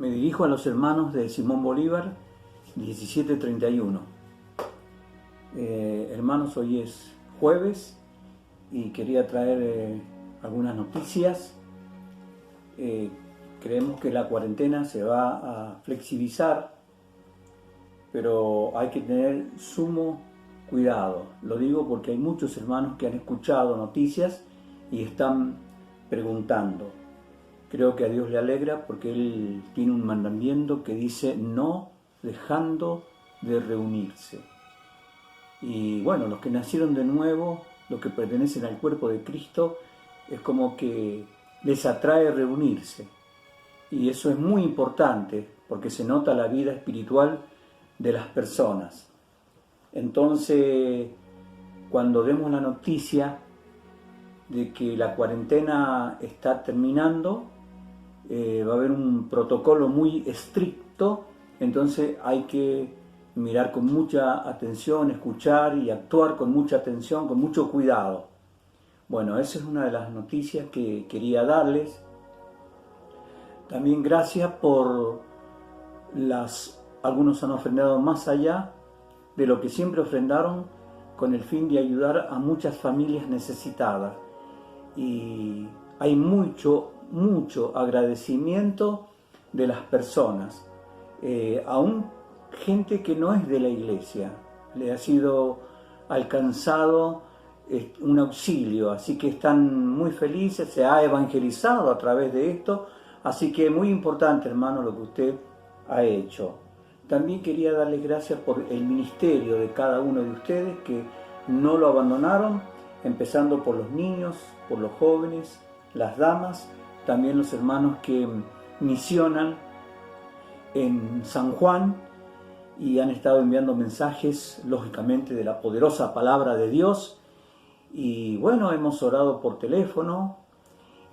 Me dirijo a los hermanos de Simón Bolívar, 1731. Hermanos, hoy es jueves y quería traer algunas noticias. Creemos que la cuarentena se va a flexibilizar, pero hay que tener sumo cuidado. Lo digo porque hay muchos hermanos que han escuchado noticias y están preguntando. Creo que a Dios le alegra porque Él tiene un mandamiento que dice no dejando de reunirse. Y bueno, los que nacieron de nuevo, los que pertenecen al cuerpo de Cristo, es como que les atrae reunirse. Y eso es muy importante porque se nota la vida espiritual de las personas. Entonces, cuando demos la noticia de que la cuarentena está terminando, va a haber un protocolo muy estricto, entonces hay que mirar con mucha atención, escuchar y actuar con mucha atención, con mucho cuidado. Bueno, esa es una de las noticias que quería darles. También gracias por algunos han ofrendado más allá de lo que siempre ofrendaron con el fin de ayudar a muchas familias necesitadas. Y hay mucho agradecimiento de las personas, aún gente que no es de la iglesia, le ha sido alcanzado un auxilio, así que están muy felices, se ha evangelizado a través de esto, así que muy importante, hermano, lo que usted ha hecho. También quería darles gracias por el ministerio de cada uno de ustedes que no lo abandonaron, empezando por los niños, por los jóvenes, las damas, también los hermanos que misionan en San Juan y han estado enviando mensajes, lógicamente, de la poderosa palabra de Dios. Y bueno, hemos orado por teléfono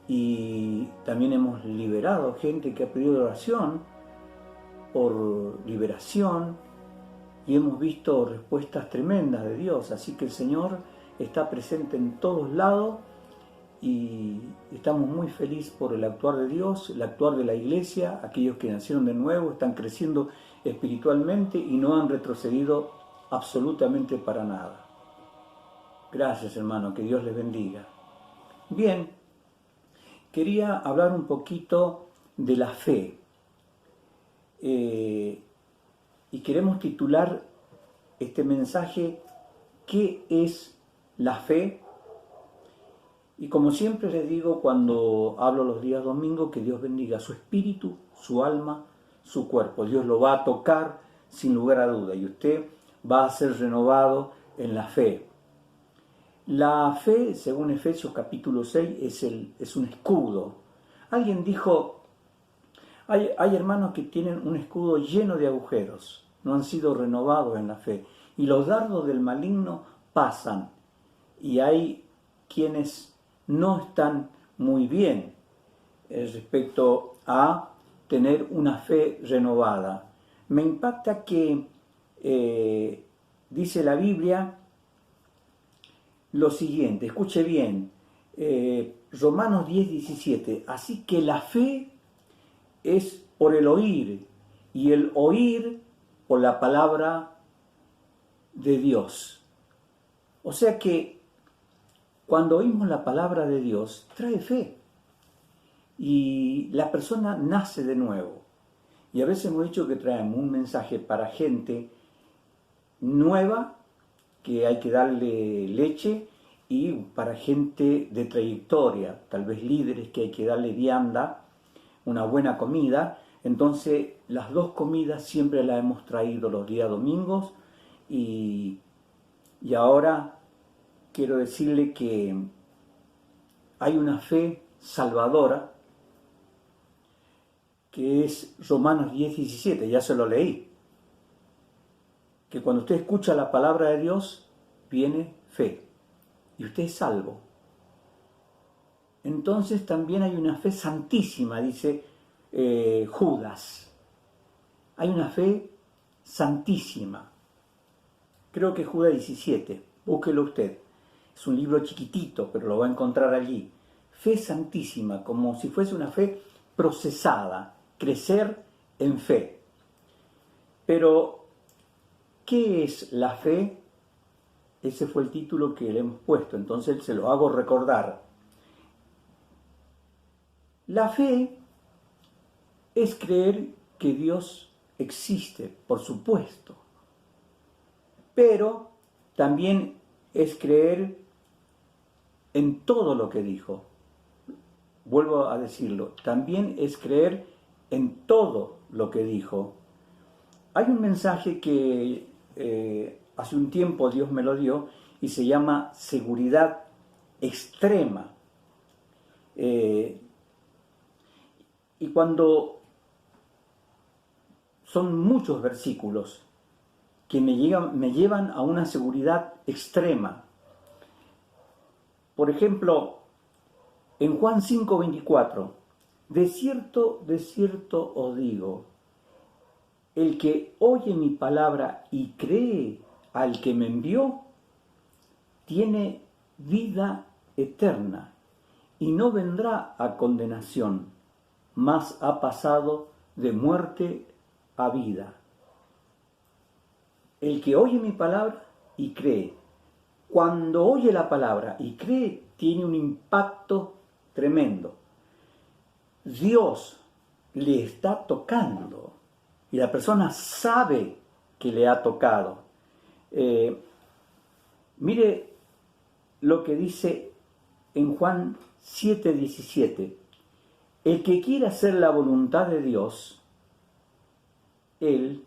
y también hemos liberado gente que ha pedido oración por liberación y hemos visto respuestas tremendas de Dios. Así que el Señor está presente en todos lados y estamos muy felices por el actuar de Dios, el actuar de la iglesia. Aquellos que nacieron de nuevo están creciendo espiritualmente y no han retrocedido absolutamente para nada. Gracias, hermano, que Dios les bendiga. Bien, quería hablar un poquito de la fe y queremos titular este mensaje ¿qué es la fe? Y como siempre les digo cuando hablo los días domingos, que Dios bendiga su espíritu, su alma, su cuerpo. Dios lo va a tocar sin lugar a duda y usted va a ser renovado en la fe. La fe, según Efesios capítulo 6, es un escudo. Alguien dijo, hay hermanos que tienen un escudo lleno de agujeros, no han sido renovados en la fe. Y los dardos del maligno pasan y hay quienes no están muy bien respecto a tener una fe renovada. Me impacta que dice la Biblia lo siguiente, escuche bien, Romanos 10:17, así que la fe es por el oír y el oír por la palabra de Dios. O sea que cuando oímos la palabra de Dios, trae fe. Y la persona nace de nuevo. Y a veces hemos dicho que traemos un mensaje para gente nueva, que hay que darle leche, y para gente de trayectoria, tal vez líderes que hay que darle vianda, una buena comida. Entonces, las dos comidas siempre las hemos traído los días domingos y ahora quiero decirle que hay una fe salvadora que es Romanos 10:17, ya se lo leí, que cuando usted escucha la palabra de Dios viene fe y usted es salvo. Entonces también hay una fe santísima, dice Judas. Hay una fe santísima. Creo que Judas 17, búsquelo usted. Es un libro chiquitito, pero lo va a encontrar allí. Fe santísima, como si fuese una fe procesada, crecer en fe. Pero, ¿qué es la fe? Ese fue el título que le hemos puesto, entonces se lo hago recordar. La fe es creer que Dios existe, por supuesto, pero también es creer en todo lo que dijo. Vuelvo a decirlo, también es creer en todo lo que dijo. Hay un mensaje que hace un tiempo Dios me lo dio y se llama seguridad extrema. Y cuando son muchos versículos que me llevan a una seguridad extrema. Por ejemplo, en Juan 5:24, de cierto os digo, el que oye mi palabra y cree al que me envió, tiene vida eterna y no vendrá a condenación, mas ha pasado de muerte a vida. El que oye mi palabra y cree. Cuando oye la palabra y cree, tiene un impacto tremendo. Dios le está tocando y la persona sabe que le ha tocado. Mire lo que dice en Juan 7:17. El que quiera hacer la voluntad de Dios, él,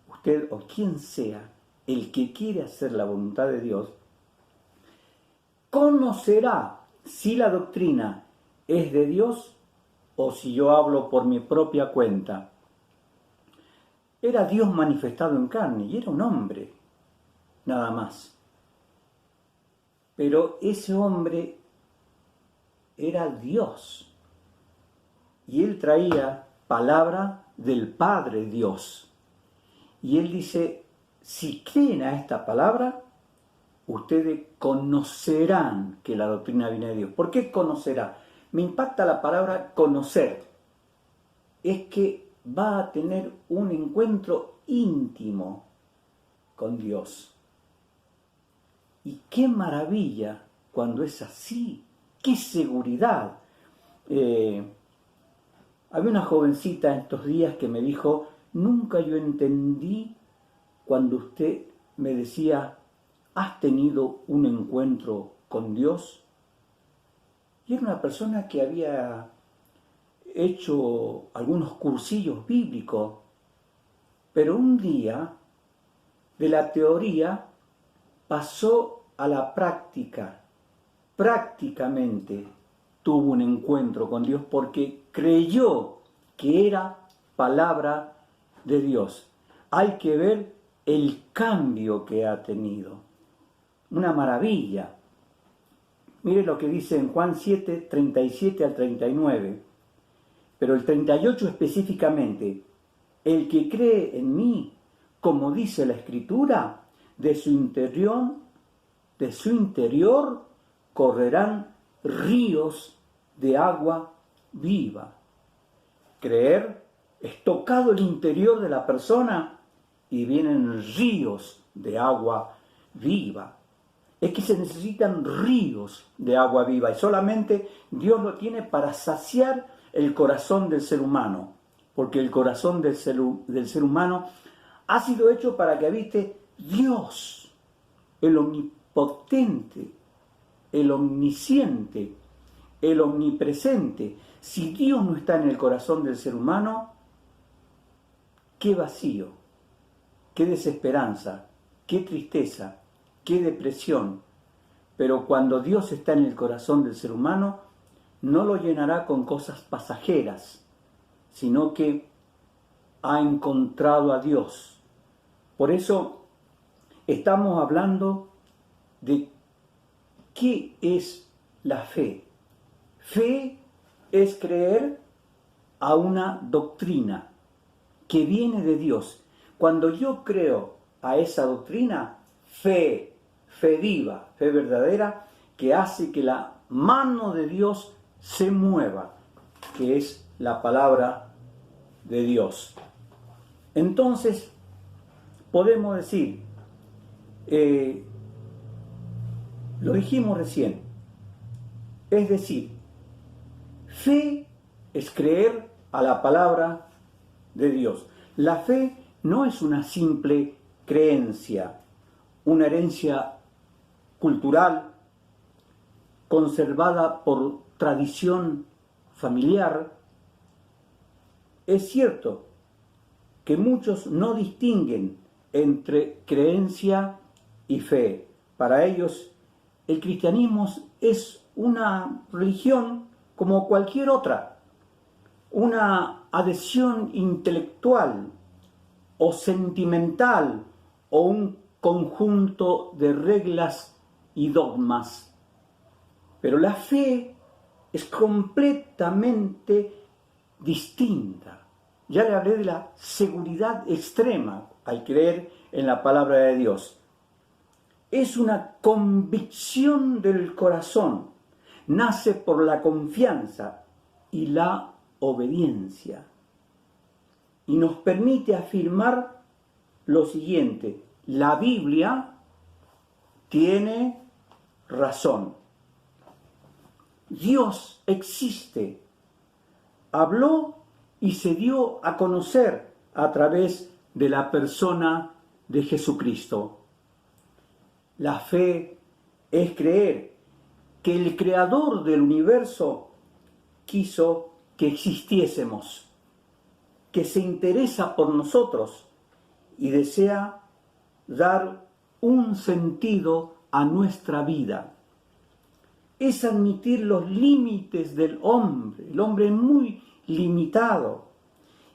usted o quien sea, el que quiere hacer la voluntad de Dios, conocerá si la doctrina es de Dios o si yo hablo por mi propia cuenta. Era Dios manifestado en carne y era un hombre, nada más. Pero ese hombre era Dios y él traía palabra del Padre Dios. Y él dice, si creen a esta palabra, ustedes conocerán que la doctrina viene de Dios. ¿Por qué conocerá? Me impacta la palabra conocer. Es que va a tener un encuentro íntimo con Dios. Y qué maravilla cuando es así. ¡Qué seguridad! Había una jovencita en estos días que me dijo, nunca yo entendí cuando usted me decía, ¿has tenido un encuentro con Dios? Y era una persona que había hecho algunos cursillos bíblicos, pero un día de la teoría pasó a la práctica. Prácticamente tuvo un encuentro con Dios porque creyó que era palabra de Dios. Hay que ver el cambio que ha tenido. Una maravilla. Mire lo que dice en Juan 7, 37 al 39. Pero el 38 específicamente, el que cree en mí, como dice la Escritura, de su interior correrán ríos de agua viva. Creer es tocado el interior de la persona y vienen ríos de agua viva. Es que se necesitan ríos de agua viva y solamente Dios lo tiene para saciar el corazón del ser humano, porque el corazón del ser humano ha sido hecho para que habite Dios, el omnipotente, el omnisciente, el omnipresente. Si Dios no está en el corazón del ser humano, qué vacío, qué desesperanza, qué tristeza, qué depresión. Pero cuando Dios está en el corazón del ser humano, no lo llenará con cosas pasajeras, sino que ha encontrado a Dios. Por eso estamos hablando de qué es la fe. Fe es creer a una doctrina que viene de Dios. Cuando yo creo a esa doctrina, fe viva, fe verdadera, que hace que la mano de Dios se mueva, que es la palabra de Dios. Entonces, podemos decir, lo dijimos recién, es decir, fe es creer a la palabra de Dios. La fe no es una simple creencia, una herencia cultural conservada por tradición familiar. Es cierto que muchos no distinguen entre creencia y fe. Para ellos, el cristianismo es una religión como cualquier otra, una adhesión intelectual o sentimental o un conjunto de reglas y dogmas. Pero la fe es completamente distinta. Ya le hablé de la seguridad extrema al creer en la palabra de Dios. Es una convicción del corazón, nace por la confianza y la obediencia. Y nos permite afirmar lo siguiente: la Biblia tiene razón. Dios existe, habló y se dio a conocer a través de la persona de Jesucristo. La fe es creer que el Creador del universo quiso que existiésemos, que se interesa por nosotros y desea dar un sentido a nuestra vida. Es admitir los límites del hombre, el hombre muy limitado,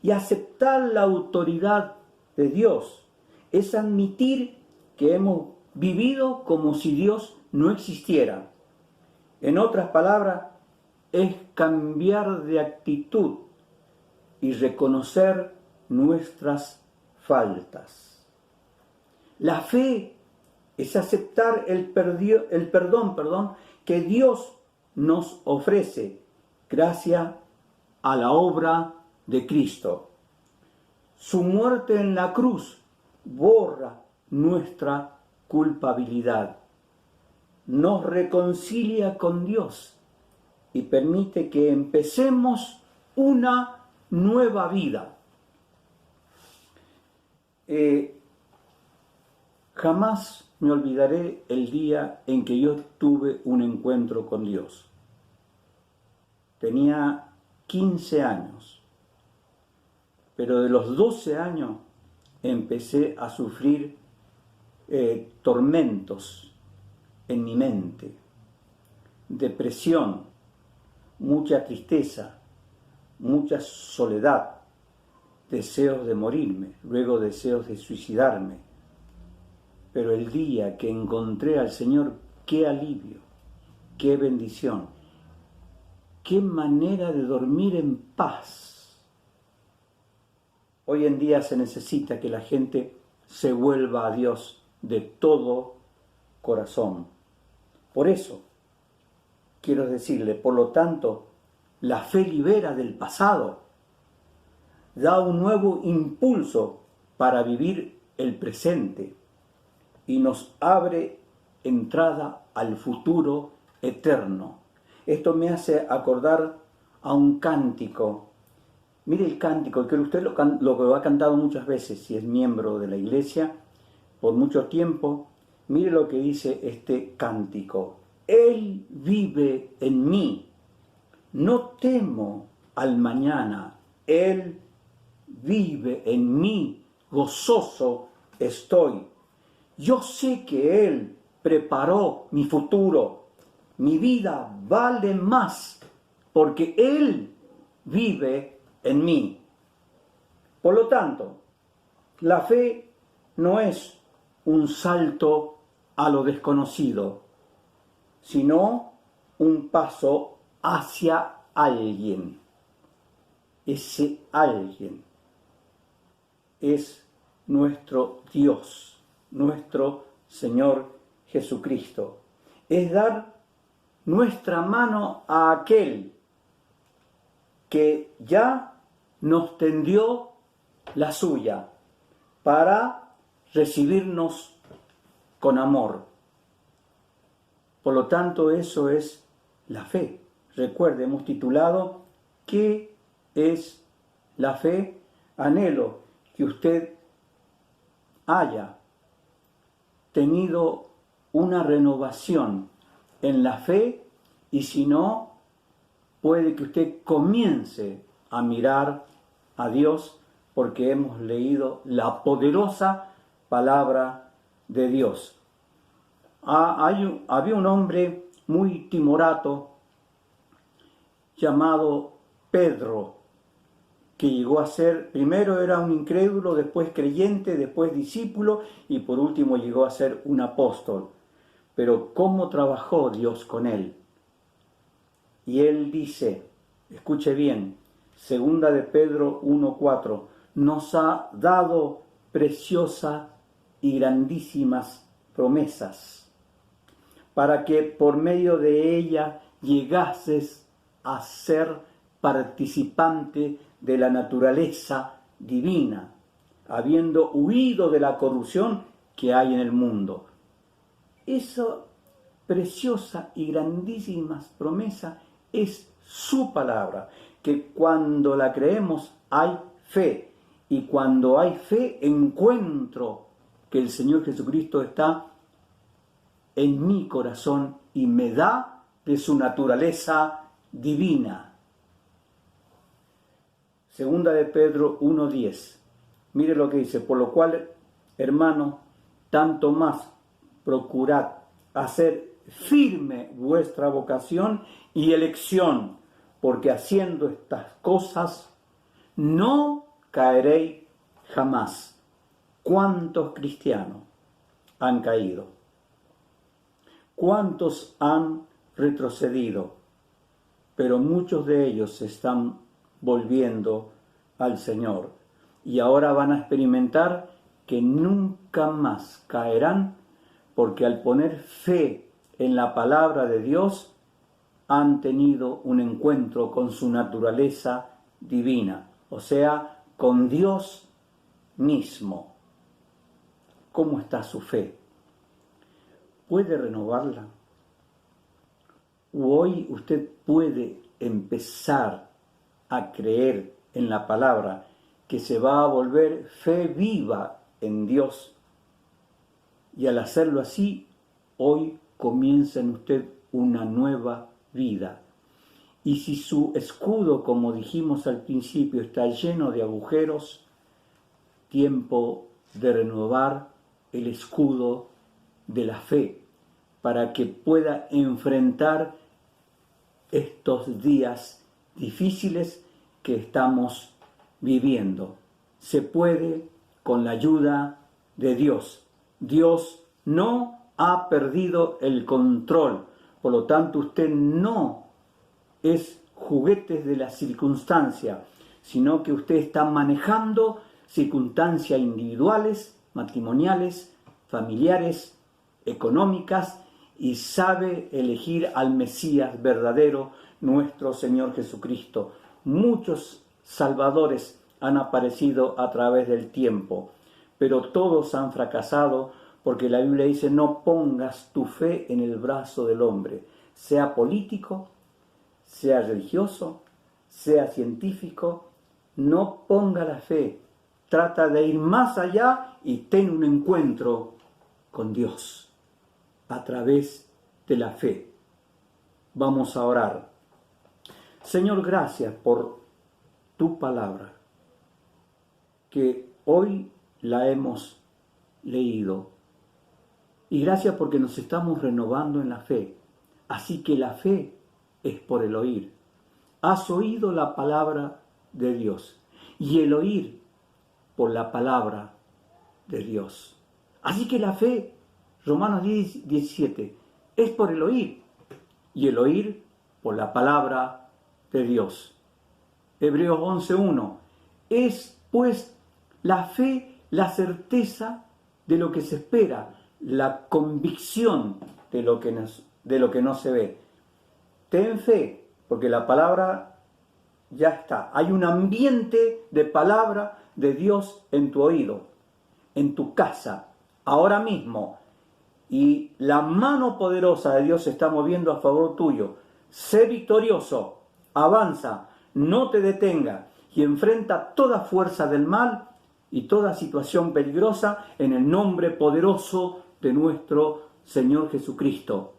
y aceptar la autoridad de Dios. Es admitir que hemos vivido como si Dios no existiera. En otras palabras, es cambiar de actitud y reconocer nuestras faltas. La fe es aceptar el perdón que Dios nos ofrece gracias a la obra de Cristo. Su muerte en la cruz borra nuestra culpabilidad, nos reconcilia con Dios y permite que empecemos una nueva vida. Jamás me olvidaré el día en que yo tuve un encuentro con Dios. Tenía 15 años, pero de los 12 años empecé a sufrir tormentos en mi mente, depresión, mucha tristeza, mucha soledad, deseos de morirme, luego deseos de suicidarme. Pero el día que encontré al Señor, qué alivio, qué bendición, qué manera de dormir en paz. Hoy en día se necesita que la gente se vuelva a Dios de todo corazón. Por eso, quiero decirle, por lo tanto, la fe libera del pasado, da un nuevo impulso para vivir el presente y nos abre entrada al futuro eterno. Esto me hace acordar a un cántico. Mire el cántico, que usted lo ha cantado muchas veces, si es miembro de la iglesia, por mucho tiempo. Mire lo que dice este cántico. Él vive en mí, no temo al mañana. Él vive en mí, gozoso estoy. Yo sé que Él preparó mi futuro. Mi vida vale más porque Él vive en mí. Por lo tanto, la fe no es un salto a lo desconocido, sino un paso hacia alguien. Ese alguien es nuestro Dios, nuestro Señor Jesucristo. Es dar nuestra mano a aquel que ya nos tendió la suya, para recibirnos con amor. Por lo tanto, eso es la fe. Recuerde, hemos titulado ¿qué es la fe? Anhelo que usted haya tenido una renovación en la fe, y si no, puede que usted comience a mirar a Dios, porque hemos leído la poderosa palabra de Dios. Había un hombre muy timorato llamado Pedro, que llegó a ser, primero era un incrédulo, después creyente, después discípulo y por último llegó a ser un apóstol. Pero ¿cómo trabajó Dios con él? Y él dice, escuche bien, segunda de Pedro 1:4, nos ha dado preciosas y grandísimas promesas, para que por medio de ella llegases a ser participante de la naturaleza divina, habiendo huido de la corrupción que hay en el mundo. Esa preciosa y grandísimas promesa es su palabra, que cuando la creemos hay fe, y cuando hay fe encuentro que el Señor Jesucristo está en mi corazón y me da de su naturaleza divina. Segunda de Pedro 1:10. Mire lo que dice, por lo cual, hermano, tanto más procurad hacer firme vuestra vocación y elección, porque haciendo estas cosas no caeréis jamás. ¿Cuántos cristianos han caído? ¿Cuántos han retrocedido? Pero muchos de ellos se están volviendo al Señor y ahora van a experimentar que nunca más caerán, porque al poner fe en la palabra de Dios han tenido un encuentro con su naturaleza divina, o sea, con Dios mismo. ¿Cómo está su fe? ¿Puede renovarla? Hoy usted puede empezar a creer en la palabra, que se va a volver fe viva en Dios. Y al hacerlo así, hoy comienza en usted una nueva vida. Y si su escudo, como dijimos al principio, está lleno de agujeros, tiempo de renovar el escudo de la fe, para que pueda enfrentar estos días difíciles que estamos viviendo. Se puede con la ayuda de Dios. Dios no ha perdido el control, por lo tanto usted no es juguete de la circunstancia, sino que usted está manejando circunstancias individuales, matrimoniales, familiares, económicas, y sabe elegir al Mesías verdadero, nuestro Señor Jesucristo. Muchos salvadores han aparecido a través del tiempo, pero todos han fracasado, porque la Biblia dice: no pongas tu fe en el brazo del hombre, sea político, sea religioso, sea científico, no ponga la fe. Trata de ir más allá y ten un encuentro con Dios a través de la fe. Vamos a orar. Señor, gracias por tu palabra, que hoy la hemos leído. Y gracias porque nos estamos renovando en la fe. Así que la fe es por el oír. Has oído la palabra de Dios, y el oír por la palabra de Dios. Así que la fe, Romanos 10:17, es por el oír, y el oír por la palabra de Dios. Hebreos 11:1, es pues la fe la certeza de lo que se espera, la convicción de lo que no se ve. Ten fe, porque la palabra ya está. Hay un ambiente de palabra de Dios en tu oído, en tu casa, ahora mismo, y la mano poderosa de Dios se está moviendo a favor tuyo. Sé victorioso, avanza, no te detenga y enfrenta toda fuerza del mal y toda situación peligrosa en el nombre poderoso de nuestro Señor Jesucristo.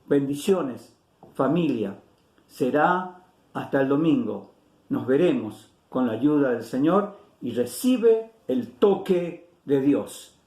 Bendiciones, familia. Será hasta el domingo. Nos veremos con la ayuda del Señor y recibe el toque de Dios.